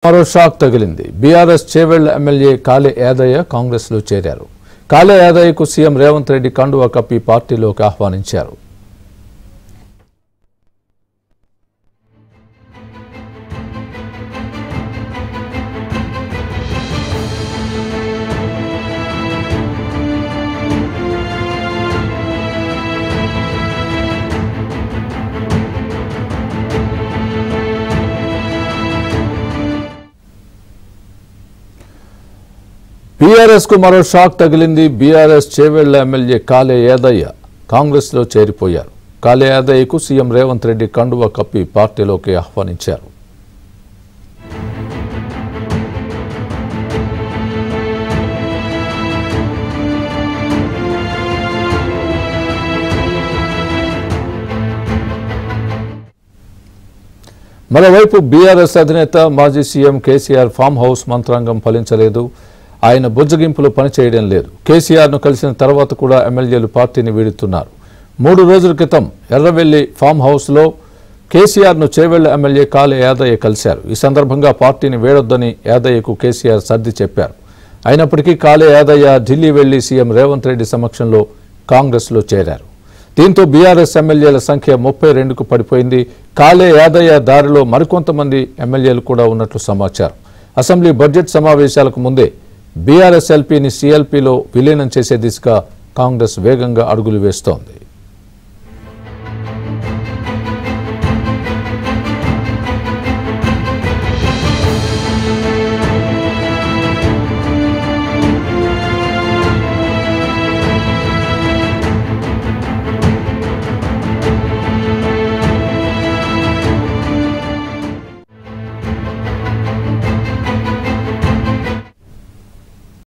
మరో షాక్ తగిలింది. BRS Chevella MLA కాళే Yadaiah Congress లో చేరారు. కాళే యాదయ్యకు సీఎం రేవంత్ రెడ్డి కండువా కప్పి పార్టీలోకి ఆహ్వానించారు. బీఆర్ఎస్ కు మరో షాక్ తగిలింది. బీఆర్ఎస్ చేవెళ్ల ఎమ్మెల్యే కాళే యాదయ్య కాంగ్రెస్ లో చేరిపోయారు. కాళే యాదయ్యకు సీఎం రేవంత్ రెడ్డి కండువా కప్పి పార్టీలోకి ఆహ్వానించారు. మరోవైపు బీఆర్ఎస్ అధినేత మాజీ సీఎం కేసీఆర్ ఫామ్ హౌస్ మంత్రాంగం ఫలించలేదు. ఆయన బుజ్జగింపులు పనిచేయడం లేదు. కేసీఆర్ను కలిసిన తర్వాత కూడా ఎమ్మెల్యేలు పార్టీని వీడుతున్నారు. 3 రోజుల క్రితం ఎర్రవెల్లి ఫామ్ హౌస్లో కేసీఆర్ను చేవెళ్ల ఎమ్మెల్యే కాళే యాదయ్య కలిశారు. ఈ సందర్భంగా పార్టీని వీడొద్దని యాదయ్యకు కేసీఆర్ సర్ది చెప్పారు. అయినప్పటికీ కాళే యాదయ్య ఢిల్లీ వెళ్లి సీఎం రేవంత్ రెడ్డి సమక్షంలో కాంగ్రెస్లో చేరారు. దీంతో బీఆర్ఎస్ ఎమ్మెల్యేల సంఖ్య 32కు పడిపోయింది. కాళే యాదయ్య దారిలో మరికొంతమంది ఎమ్మెల్యేలు కూడా ఉన్నట్లు సమాచారం. అసెంబ్లీ బడ్జెట్ సమావేశాలకు ముందే బీఆర్ఎస్ ఎల్పీని సీఎల్పీలో విలీనం చేసే దిశగా కాంగ్రెస్ వేగంగా అడుగులు వేస్తోంది.